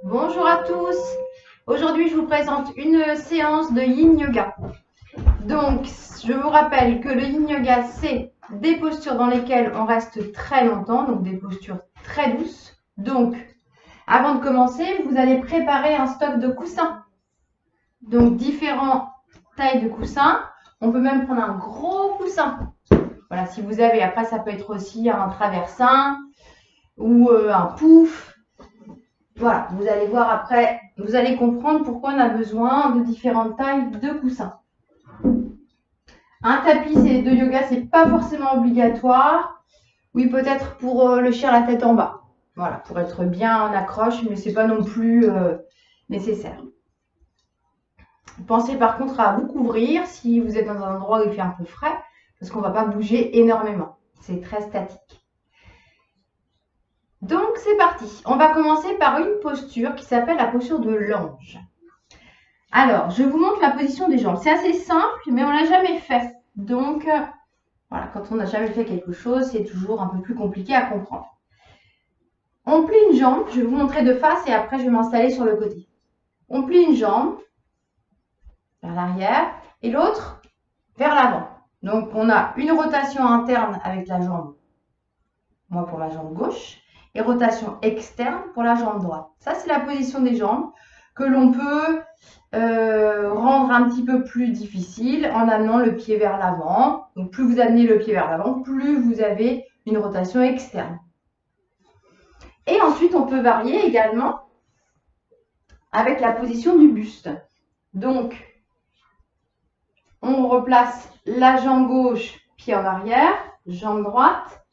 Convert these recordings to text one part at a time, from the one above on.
Bonjour à tous. Aujourd'hui, je vous présente une séance de Yin Yoga. Donc, je vous rappelle que le Yin Yoga, c'est des postures dans lesquelles on reste très longtemps, donc des postures très douces. Donc, avant de commencer, vous allez préparer un stock de coussins. Donc, différentes tailles de coussins. On peut même prendre un gros coussin. Voilà, si vous avez. Après, ça peut être aussi un traversin ou un pouf. Voilà, vous allez voir après, vous allez comprendre pourquoi on a besoin de différentes tailles de coussins. Un tapis de yoga, c'est pas forcément obligatoire. Oui, peut-être pour le chien la tête en bas. Voilà, pour être bien en accroche, mais c'est pas non plus nécessaire. Pensez par contre à vous couvrir si vous êtes dans un endroit où il fait un peu frais, parce qu'on ne va pas bouger énormément. C'est très statique. Donc, c'est parti. On va commencer par une posture qui s'appelle la posture de l'ange. Alors, je vous montre la position des jambes. C'est assez simple, mais on ne l'a jamais fait. Donc, voilà, quand on n'a jamais fait quelque chose, c'est toujours un peu plus compliqué à comprendre. On plie une jambe. Je vais vous montrer de face et après, je vais m'installer sur le côté. On plie une jambe vers l'arrière et l'autre vers l'avant. Donc, on a une rotation interne avec la jambe, moi pour la jambe gauche, et rotation externe pour la jambe droite. Ça, c'est la position des jambes que l'on peut rendre un petit peu plus difficile en amenant le pied vers l'avant. Donc, plus vous amenez le pied vers l'avant, plus vous avez une rotation externe. Et ensuite, on peut varier également avec la position du buste. Donc, on replace la jambe gauche, pied en arrière, jambe droite,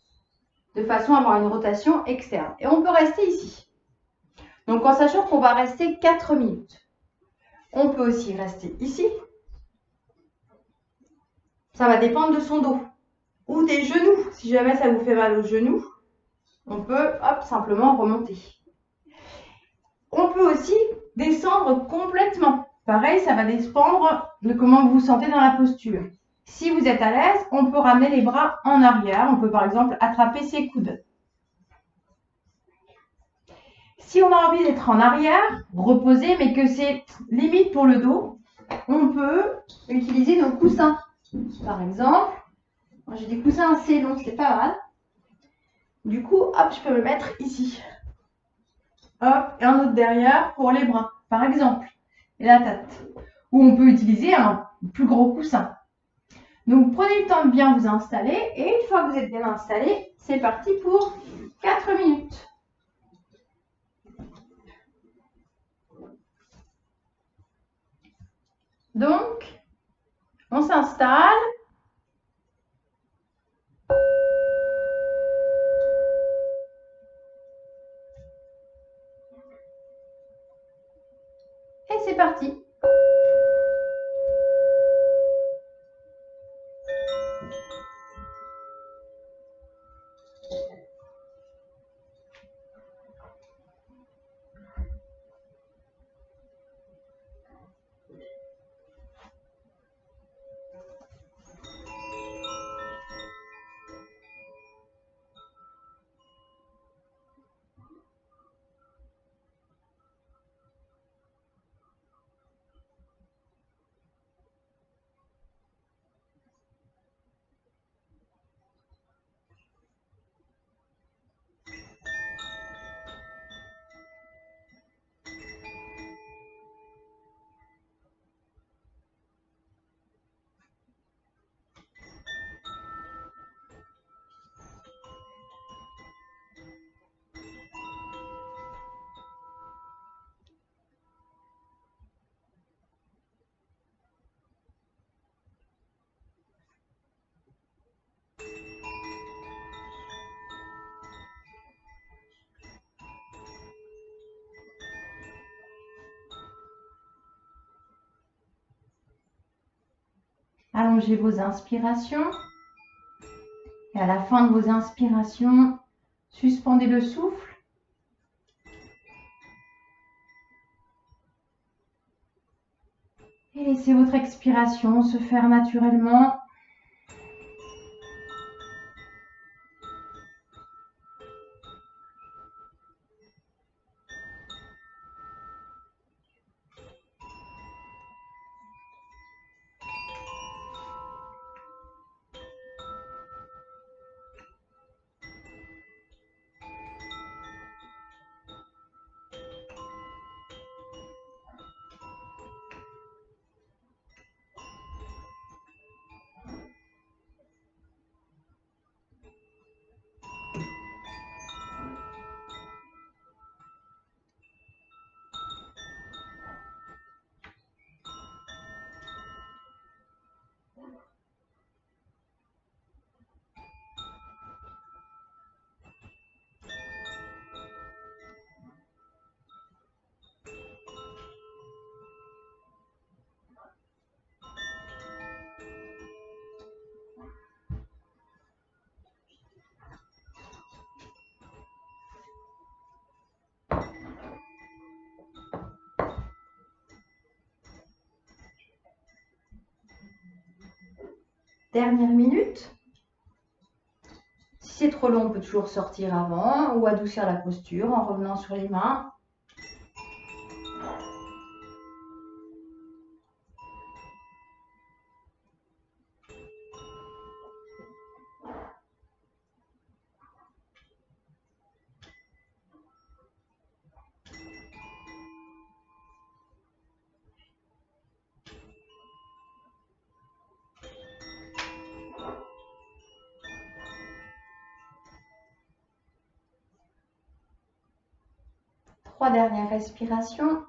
de façon à avoir une rotation externe. Et on peut rester ici. Donc, en sachant qu'on va rester 4 minutes. On peut aussi rester ici. Ça va dépendre de son dos ou des genoux. Si jamais ça vous fait mal aux genoux, on peut simplement remonter. On peut aussi descendre complètement. Pareil, ça va dépendre de comment vous vous sentez dans la posture. Si vous êtes à l'aise, on peut ramener les bras en arrière. On peut par exemple attraper ses coudes. Si on a envie d'être en arrière, reposer, mais que c'est limite pour le dos, on peut utiliser nos coussins. Par exemple, j'ai des coussins assez longs, c'est pas mal. Du coup, hop, je peux me mettre ici. Hop, et un autre derrière pour les bras, par exemple, et la tête. Ou on peut utiliser un plus gros coussin. Donc, prenez le temps de bien vous installer. Et une fois que vous êtes bien installé, c'est parti pour 4 minutes. Donc, on s'installe. Et c'est parti. Allongez vos inspirations. Et à la fin de vos inspirations, suspendez le souffle. Et laissez votre expiration se faire naturellement. dernières minutes. Si c'est trop long, on peut toujours sortir avant ou adoucir la posture en revenant sur les mains. Trois dernières respirations.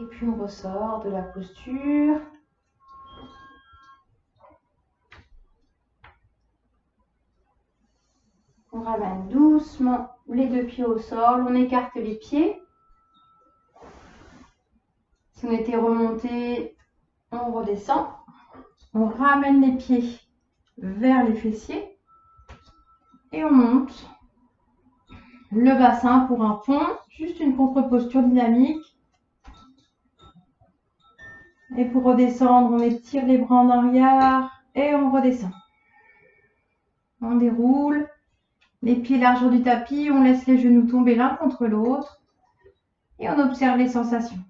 Et puis on ressort de la posture. On ramène doucement les deux pieds au sol. On écarte les pieds. Si on était remonté, on redescend. On ramène les pieds vers les fessiers. Et on monte le bassin pour un pont. Juste une contre-posture dynamique. Et pour redescendre, on étire les bras en arrière et on redescend. On déroule les pieds largeur du tapis, on laisse les genoux tomber l'un contre l'autre et on observe les sensations.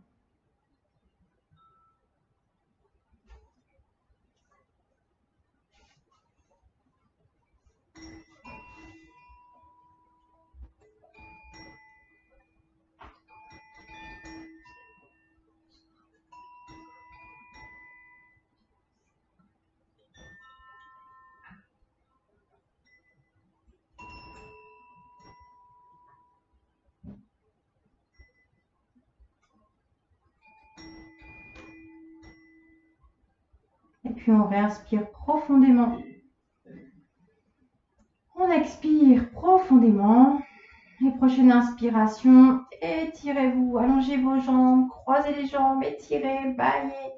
Et puis on réinspire profondément. On expire profondément. Et prochaine inspiration, étirez-vous, allongez vos jambes, croisez les jambes, étirez, baillez.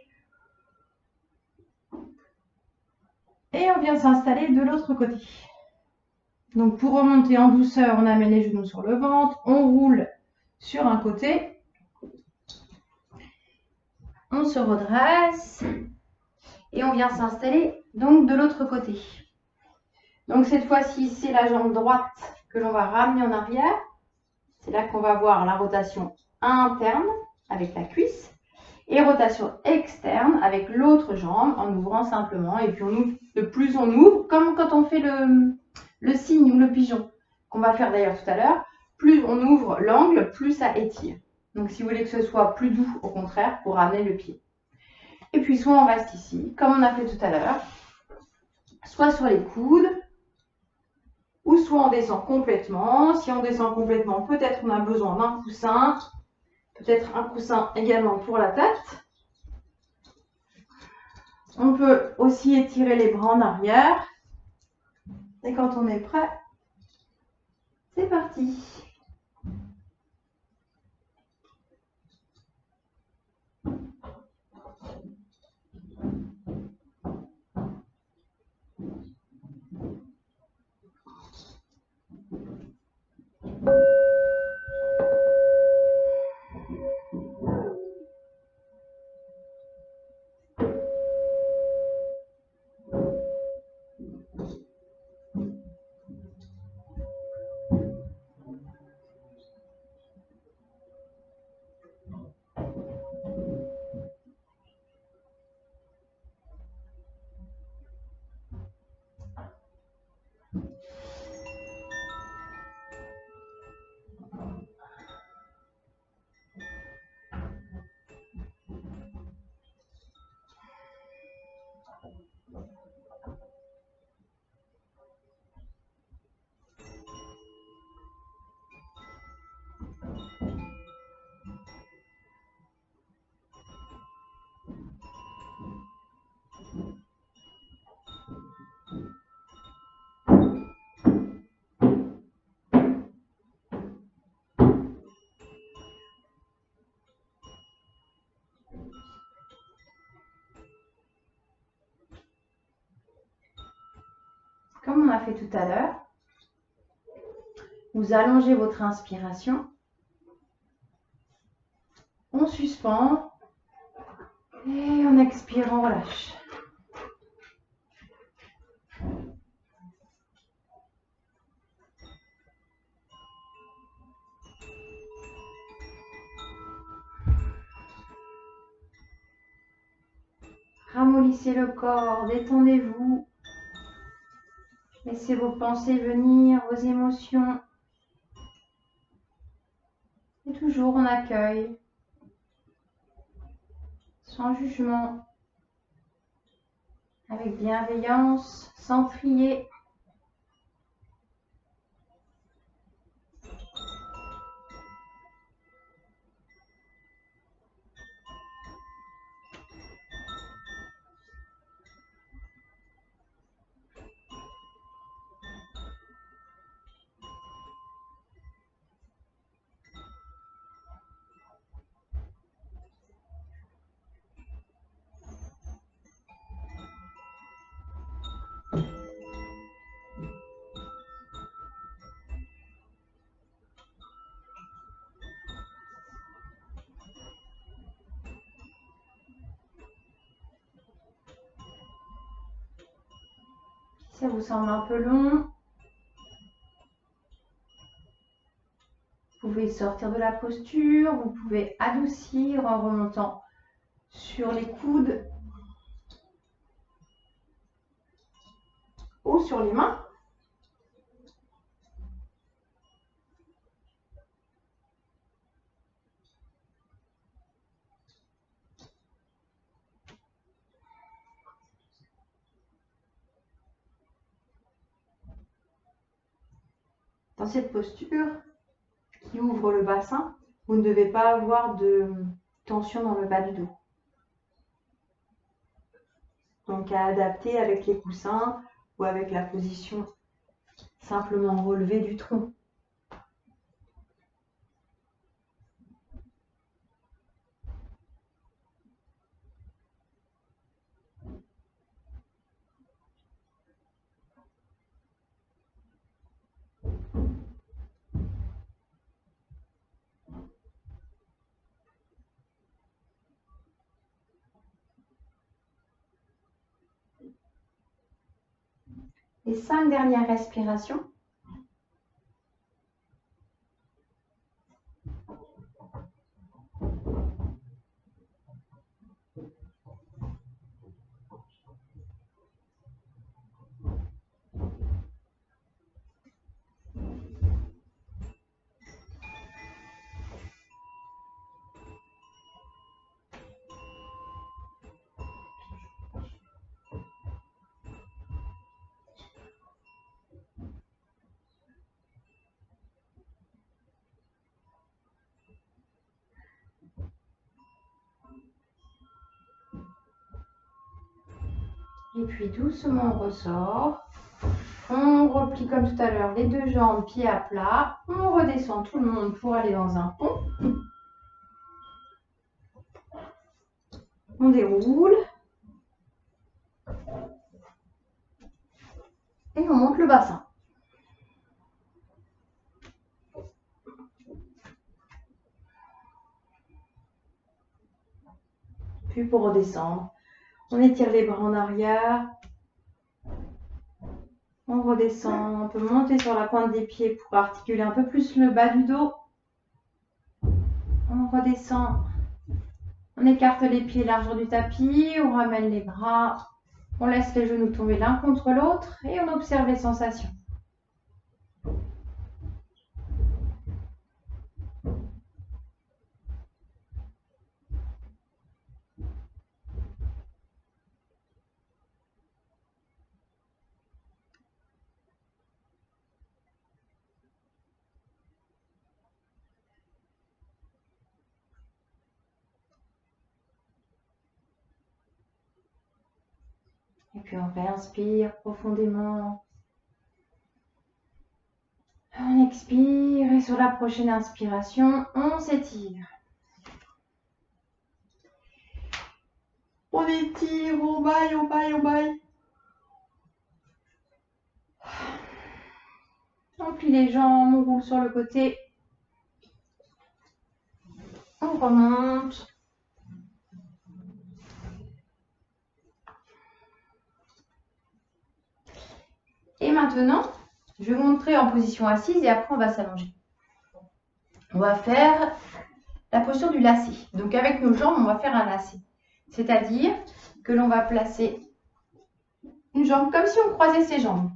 Et on vient s'installer de l'autre côté. Donc pour remonter en douceur, on amène les genoux sur le ventre, on roule sur un côté. On se redresse et on vient s'installer donc de l'autre côté. Donc cette fois-ci, c'est la jambe droite que l'on va ramener en arrière. C'est là qu'on va voir la rotation interne avec la cuisse et rotation externe avec l'autre jambe en ouvrant simplement. Et puis on ouvre, le plus on ouvre, comme quand on fait le cygne ou le pigeon, qu'on va faire d'ailleurs tout à l'heure, plus on ouvre l'angle, plus ça étire. Donc si vous voulez que ce soit plus doux, au contraire, pour ramener le pied. Et puis soit on reste ici, comme on a fait tout à l'heure, soit sur les coudes, ou soit on descend complètement. Si on descend complètement, peut-être on a besoin d'un coussin, peut-être un coussin également pour la tête. On peut aussi étirer les bras en arrière. Et quand on est prêt, c'est parti. a fait tout à l'heure. Vous allongez votre inspiration. On suspend. Et en expirant, on relâche. Ramollissez le corps, détendez-vous. Laissez vos pensées venir, vos émotions. Et toujours on accueille, sans jugement, avec bienveillance, sans trier. Si ça vous semble un peu long, vous pouvez sortir de la posture, vous pouvez adoucir en remontant sur les coudes ou sur les mains. Dans cette posture qui ouvre le bassin, vous ne devez pas avoir de tension dans le bas du dos. Donc à adapter avec les coussins ou avec la position simplement relevée du tronc. Les 5 dernières respirations. Et puis doucement on ressort. On replie comme tout à l'heure les deux jambes, pieds à plat. On redescend tout le monde pour aller dans un pont. On déroule. Et on monte le bassin. Puis pour redescendre, on étire les bras en arrière. On redescend, on peut monter sur la pointe des pieds pour articuler un peu plus le bas du dos. On redescend, on écarte les pieds largeur du tapis, on ramène les bras, on laisse les genoux tomber l'un contre l'autre et on observe les sensations. Et puis on réinspire profondément. On expire et sur la prochaine inspiration, on s'étire. On étire, on baille, on baille, on baille. On plie les jambes, on roule sur le côté. On remonte. Et maintenant, je vais vous montrer en position assise et après on va s'allonger. On va faire la posture du lacet. Donc avec nos jambes, on va faire un lacet. C'est-à-dire que l'on va placer une jambe comme si on croisait ses jambes.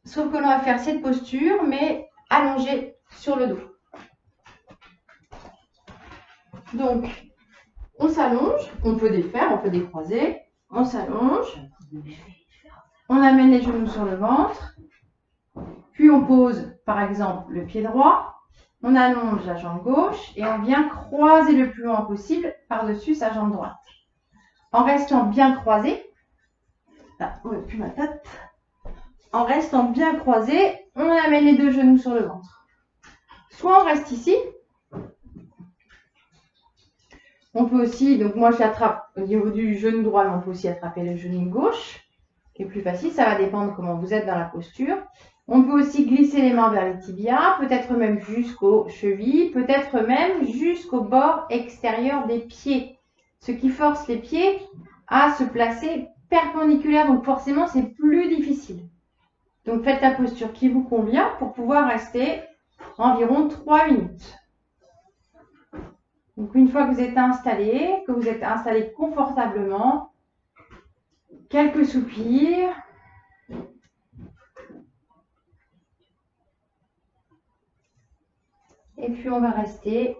Sauf que l'on va faire cette posture, mais allongée sur le dos. Donc, on s'allonge, on peut défaire, on peut décroiser, on s'allonge, on amène les genoux sur le ventre, puis on pose par exemple le pied droit, on allonge la jambe gauche et on vient croiser le plus loin possible par-dessus sa jambe droite. En restant bien croisé, là, on plus ma tête. En restant bien croisé, on amène les deux genoux sur le ventre. Soit on reste ici. On peut aussi, donc moi je l'attrape au niveau du genou droit, mais on peut aussi attraper le genou gauche. C'est plus facile, ça va dépendre comment vous êtes dans la posture. On peut aussi glisser les mains vers les tibias, peut-être même jusqu'aux chevilles, peut-être même jusqu'au bord extérieur des pieds. Ce qui force les pieds à se placer perpendiculaire, donc forcément c'est plus difficile. Donc faites la posture qui vous convient pour pouvoir rester environ 3 minutes. Donc une fois que vous êtes installé confortablement, quelques soupirs. Et puis on va rester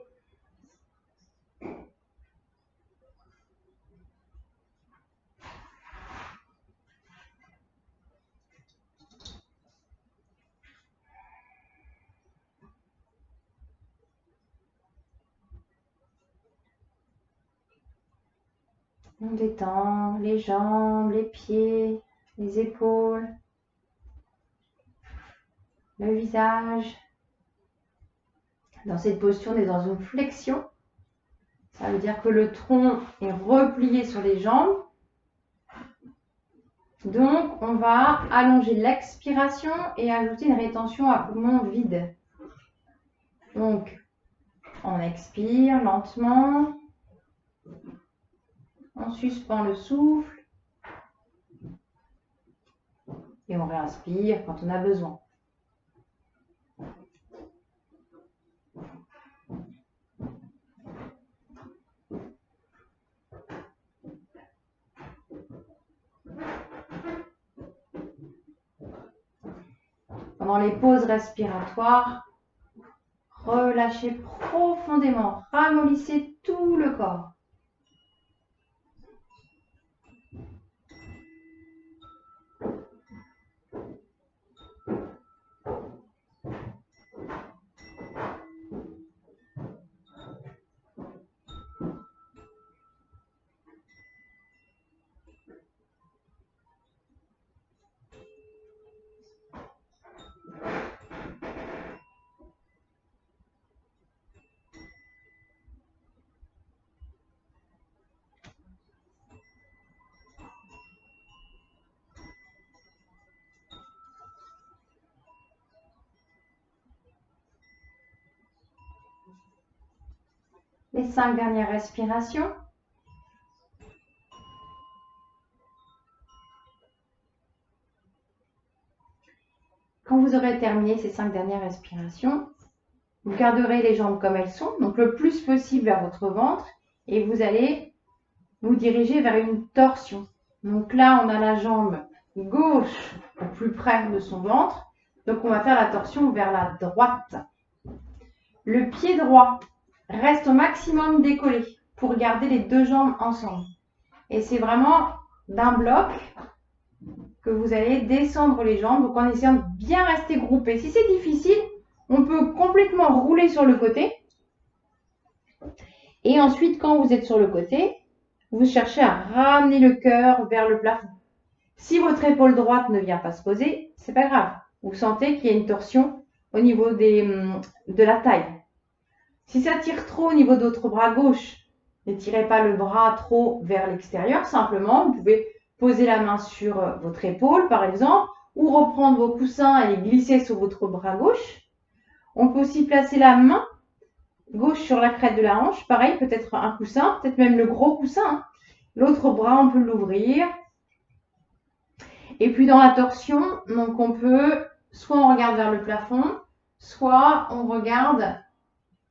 on détend les jambes, les pieds, les épaules, le visage. Dans cette posture, on est dans une flexion. Ça veut dire que le tronc est replié sur les jambes. Donc, on va allonger l'expiration et ajouter une rétention à poumon vide. Donc, on expire lentement. On suspend le souffle. Et on réinspire quand on a besoin. Pendant les pauses respiratoires, relâchez profondément, ramollissez tout le corps. Les 5 dernières respirations. Quand vous aurez terminé ces 5 dernières respirations, vous garderez les jambes comme elles sont, donc le plus possible vers votre ventre, et vous allez vous diriger vers une torsion. Donc là, on a la jambe gauche au plus près de son ventre, donc on va faire la torsion vers la droite. Le pied droit reste au maximum décollé pour garder les deux jambes ensemble. Et c'est vraiment d'un bloc que vous allez descendre les jambes, donc en essayant de bien rester groupé. Si c'est difficile, on peut complètement rouler sur le côté. Et ensuite, quand vous êtes sur le côté, vous cherchez à ramener le cœur vers le plafond. Si votre épaule droite ne vient pas se poser, c'est pas grave. Vous sentez qu'il y a une torsion au niveau de la taille. Si ça tire trop au niveau de votre bras gauche, n'étirez pas le bras trop vers l'extérieur. Simplement, vous pouvez poser la main sur votre épaule, par exemple, ou reprendre vos coussins et les glisser sur votre bras gauche. On peut aussi placer la main gauche sur la crête de la hanche. Pareil, peut-être un coussin, peut-être même le gros coussin. L'autre bras, on peut l'ouvrir. Et puis dans la torsion, donc on peut, soit on regarde vers le plafond, soit on regarde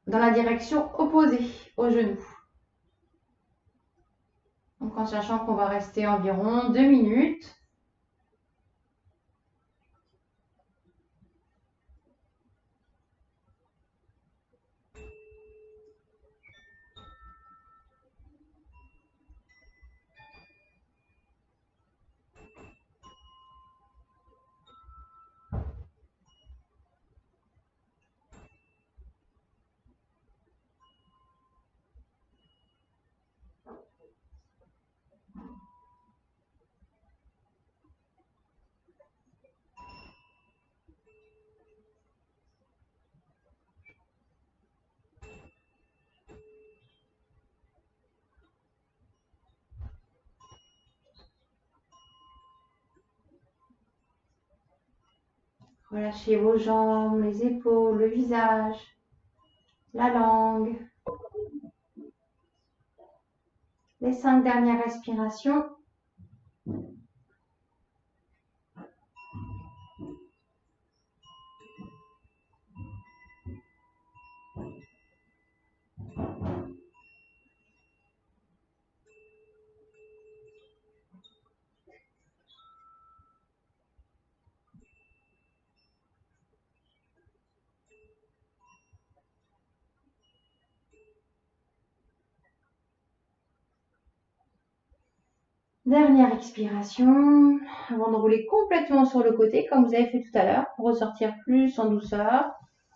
dans la direction opposée au genou. Donc en sachant qu'on va rester environ 2 minutes. Relâchez vos jambes, les épaules, le visage, la langue. Les 5 dernières respirations. Dernière expiration, avant de rouler complètement sur le côté, comme vous avez fait tout à l'heure, pour ressortir plus en douceur.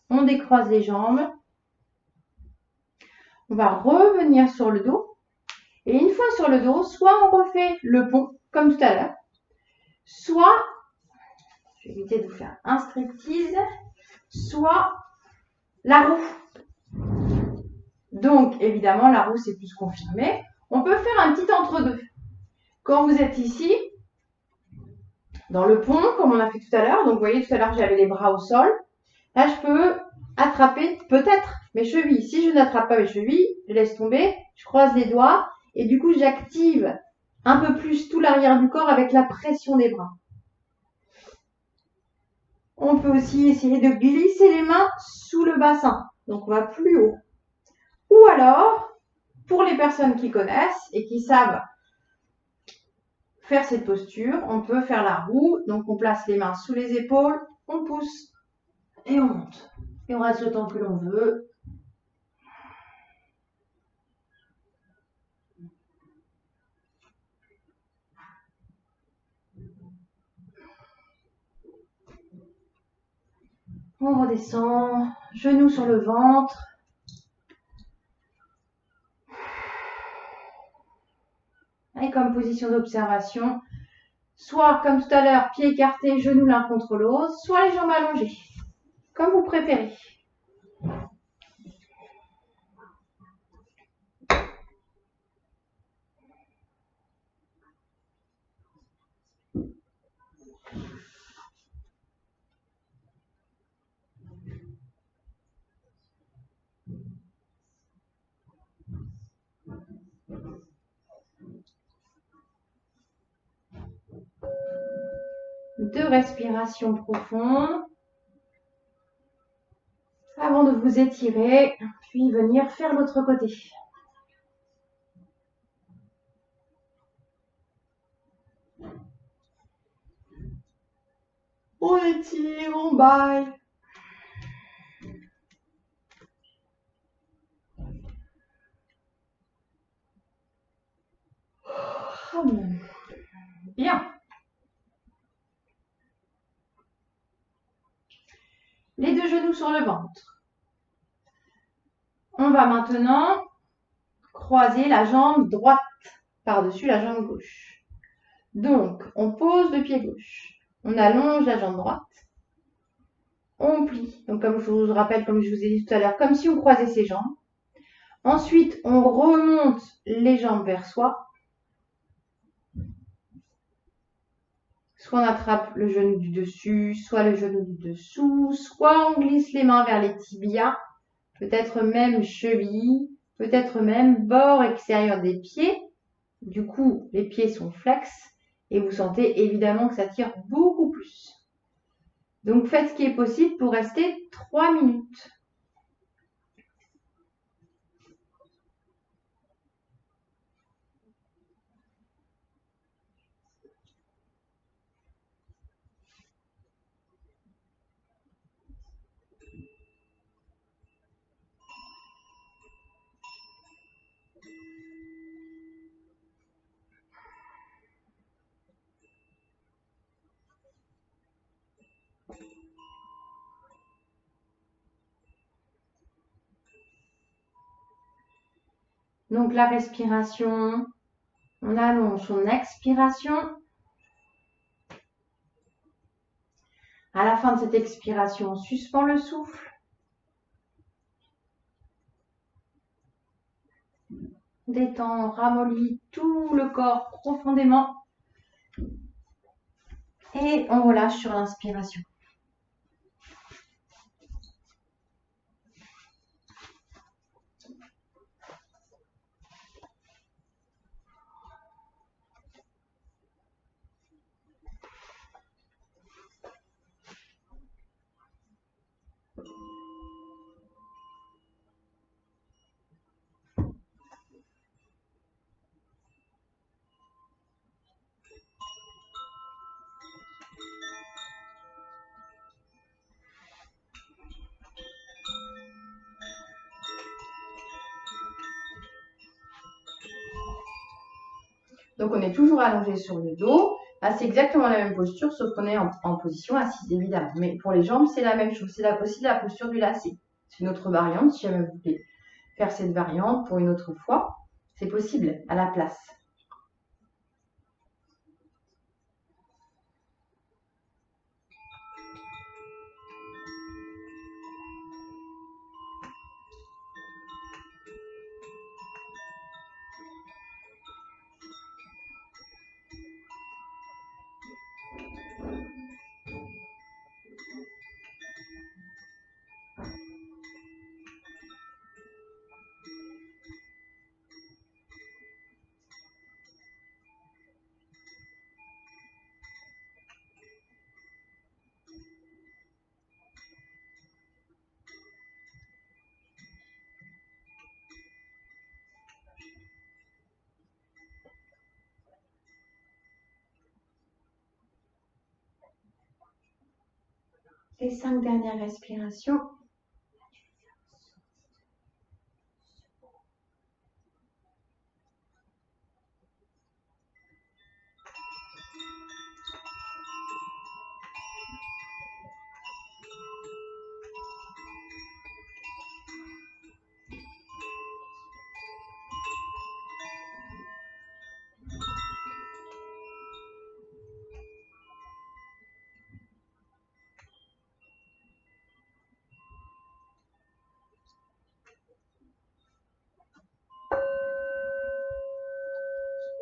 On décroise les jambes. On va revenir sur le dos. Et une fois sur le dos, soit on refait le pont, comme tout à l'heure, soit, je vais éviter de vous faire un striptease, soit la roue. Donc, évidemment, la roue, c'est plus confirmé. On peut faire un petit entre-deux. Quand vous êtes ici, dans le pont, comme on a fait tout à l'heure, donc vous voyez, tout à l'heure, j'avais les bras au sol. Là, je peux attraper peut-être mes chevilles. Si je n'attrape pas mes chevilles, je laisse tomber, je croise les doigts et du coup, j'active un peu plus tout l'arrière du corps avec la pression des bras. On peut aussi essayer de glisser les mains sous le bassin. Donc, on va plus haut. Ou alors, pour les personnes qui connaissent et qui savent faire cette posture, on peut faire la roue. Donc, on place les mains sous les épaules, on pousse et on monte. Et on reste le temps que l'on veut. On redescend, genoux sur le ventre. Et comme position d'observation, soit comme tout à l'heure, pieds écartés, genoux l'un contre l'autre, soit les jambes allongées, comme vous préférez. Deux respirations profondes avant de vous étirer, puis venir faire l'autre côté. On étire, on baille. Bien. Les deux genoux sur le ventre. On va maintenant croiser la jambe droite par-dessus la jambe gauche. Donc, on pose le pied gauche. On allonge la jambe droite. On plie. Donc, comme je vous rappelle, comme je vous ai dit tout à l'heure, comme si on croisait ses jambes. Ensuite, on remonte les jambes vers soi. Soit on attrape le genou du dessus, soit le genou du dessous, soit on glisse les mains vers les tibias, peut-être même cheville, peut-être même bord extérieur des pieds. Du coup, les pieds sont flex et vous sentez évidemment que ça tire beaucoup plus. Donc, faites ce qui est possible pour rester 3 minutes. Donc, la respiration, on allonge son expiration. À la fin de cette expiration, on suspend le souffle. Détend, ramollit tout le corps profondément. Et on relâche sur l'inspiration. Donc, on est toujours allongé sur le dos. Là, c'est exactement la même posture, sauf qu'on est en position assise, évidemment. Mais pour les jambes, c'est la même chose. C'est aussi la posture du lacet. C'est une autre variante. Si jamais vous voulez faire cette variante pour une autre fois, c'est possible à la place. Les 5 dernières respirations.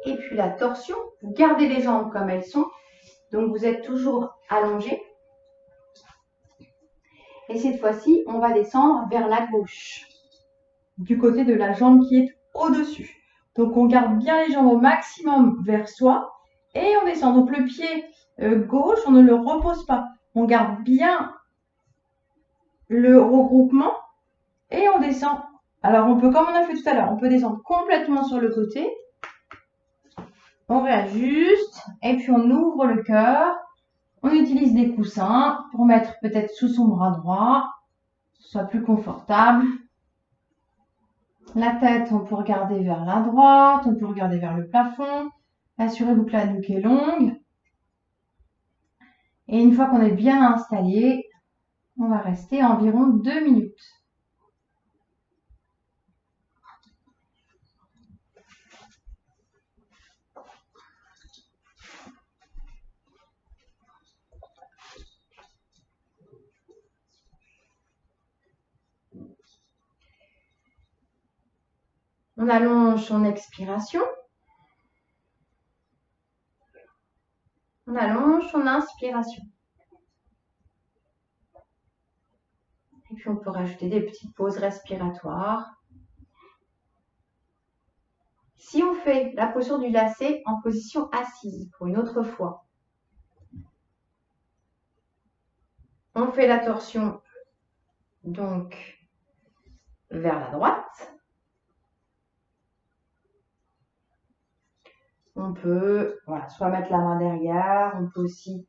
Et puis la torsion, vous gardez les jambes comme elles sont. Donc, vous êtes toujours allongé. Et cette fois-ci, on va descendre vers la gauche, du côté de la jambe qui est au-dessus. Donc, on garde bien les jambes au maximum vers soi et on descend. Donc, le pied gauche, on ne le repose pas. On garde bien le regroupement et on descend. Alors, on peut, comme on a fait tout à l'heure, on peut descendre complètement sur le côté. On réajuste et puis on ouvre le cœur. On utilise des coussins pour mettre peut-être sous son bras droit, que ce soit plus confortable. La tête, on peut regarder vers la droite, on peut regarder vers le plafond. Assurez-vous que la nuque est longue. Et une fois qu'on est bien installé, on va rester environ 2 minutes. On allonge son expiration. On allonge prolonge son inspiration. Et puis on peut rajouter des petites pauses respiratoires. Si on fait la posture du lacet en position assise pour une autre fois, on fait la torsion donc vers la droite. On peut soit mettre la main derrière, on peut aussi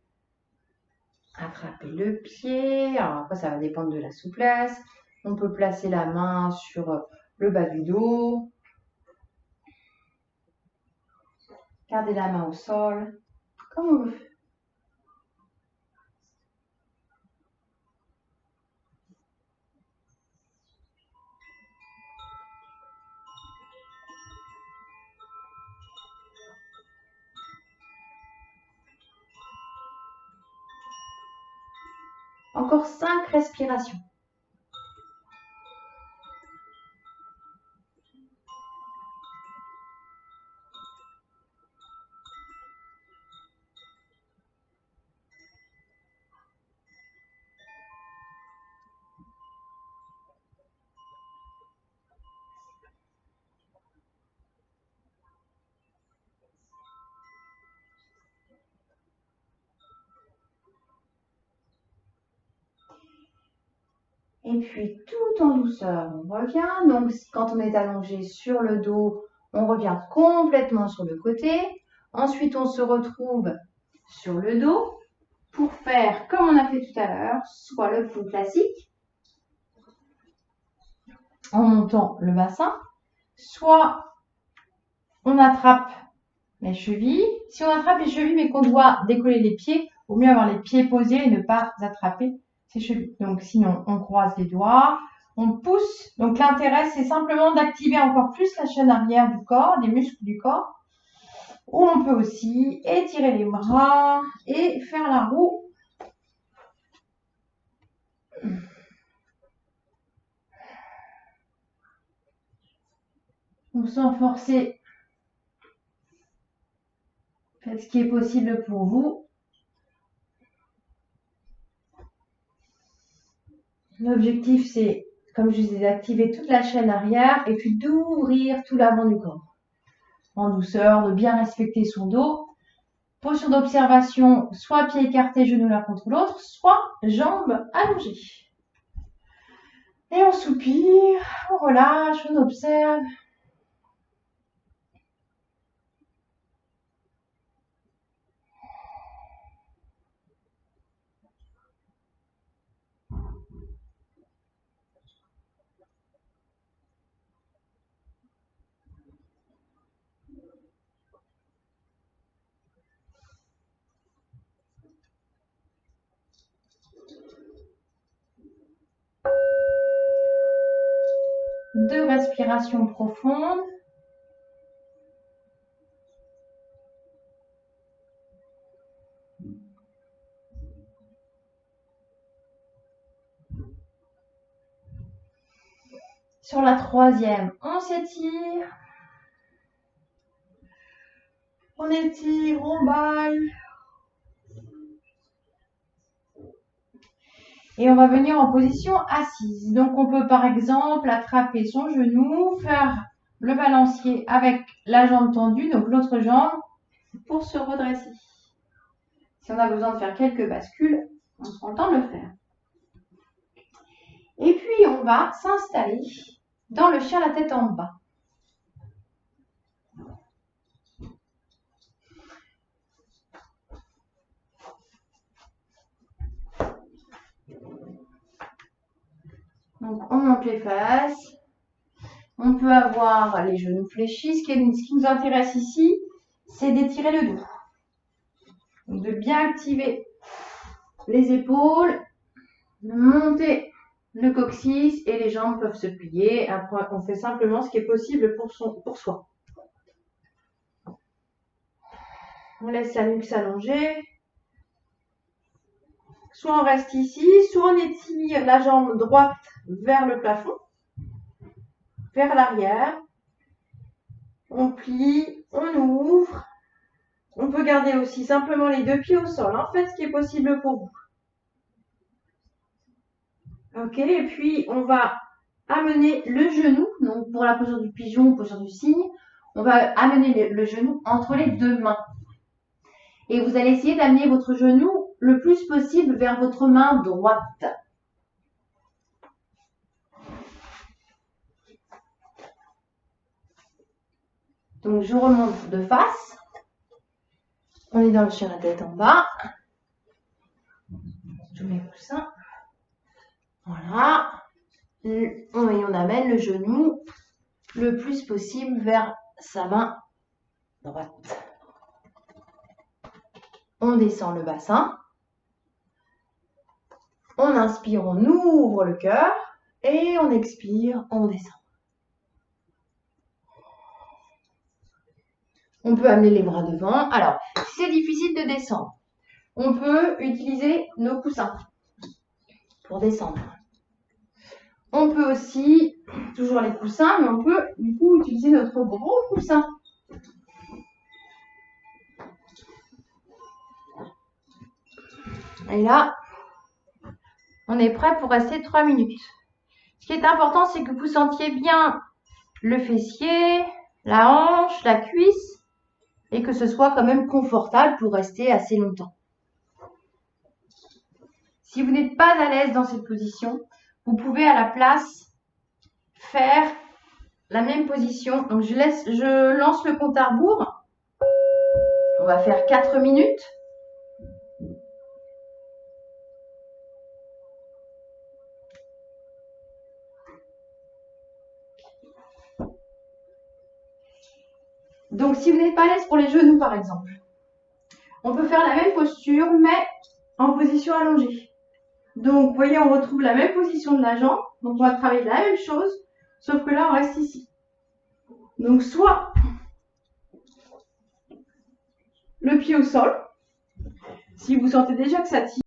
attraper le pied. Alors après, ça va dépendre de la souplesse. On peut placer la main sur le bas du dos. Garder la main au sol, comme on veut. Encore 5 respirations. Et puis, tout en douceur, on revient. Donc, quand on est allongé sur le dos, on revient complètement sur le côté. Ensuite, on se retrouve sur le dos pour faire, comme on a fait tout à l'heure, soit le pont classique, en montant le bassin, soit on attrape les chevilles. Si on attrape les chevilles mais qu'on doit décoller les pieds, il vaut mieux avoir les pieds posés et ne pas attraper ses chevilles. Donc sinon, on croise les doigts, on pousse. Donc l'intérêt, c'est simplement d'activer encore plus la chaîne arrière du corps, des muscles du corps. Ou on peut aussi étirer les bras et faire la roue. Donc sans forcer, faites ce qui est possible pour vous. L'objectif, c'est, comme je disais, d'activer toute la chaîne arrière et puis d'ouvrir tout l'avant du corps. En douceur, de bien respecter son dos. Posture d'observation, soit pieds écartés, genoux l'un contre l'autre, soit jambes allongées. Et on soupire, on relâche, on observe. Deux respirations profondes. Sur la troisième, on s'étire. On étire, on baille. Et on va venir en position assise. Donc, on peut par exemple attraper son genou, faire le balancier avec la jambe tendue, donc l'autre jambe, pour se redresser. Si on a besoin de faire quelques bascules, on prend le temps de le faire. Et puis, on va s'installer dans le chien la tête en bas. Donc, on monte les fesses. On peut avoir les genoux fléchis. Ce qui nous intéresse ici, c'est d'étirer le dos. Donc, de bien activer les épaules, de monter le coccyx et les jambes peuvent se plier. Après, on fait simplement ce qui est possible pour soi. On laisse la nuque s'allonger. Soit on reste ici, soit on étire la jambe droite vers le plafond, vers l'arrière. On plie, on ouvre, On peut garder aussi simplement les deux pieds au sol. Hein. Faites ce qui est possible pour vous. Ok, et puis on va amener le genou, donc pour la posture du pigeon, posture du cygne, on va amener le genou entre les deux mains. Et vous allez essayer d'amener votre genou le plus possible vers votre main droite. Donc je remonte de face. On est dans le chien à tête en bas. Je mets le coussin. Voilà. Et on amène le genou le plus possible vers sa main droite. On descend le bassin. On inspire, on ouvre le cœur. Et on expire, on descend. On peut amener les bras devant. Alors, si c'est difficile de descendre, on peut utiliser nos coussins pour descendre. On peut aussi, toujours les coussins, mais on peut du coup utiliser notre gros coussin. Et là, on est prêt pour rester 3 minutes. Ce qui est important, c'est que vous sentiez bien le fessier, la hanche, la cuisse, et que ce soit quand même confortable pour rester assez longtemps. Si vous n'êtes pas à l'aise dans cette position, vous pouvez à la place faire la même position. Donc je lance le compte à rebours. On va faire 4 minutes. Donc si vous n'êtes pas à l'aise pour les genoux par exemple, on peut faire la même posture mais en position allongée. Donc vous voyez, on retrouve la même position de la jambe. Donc on va travailler la même chose, sauf que là on reste ici. Donc soit le pied au sol, si vous sentez déjà que ça tire.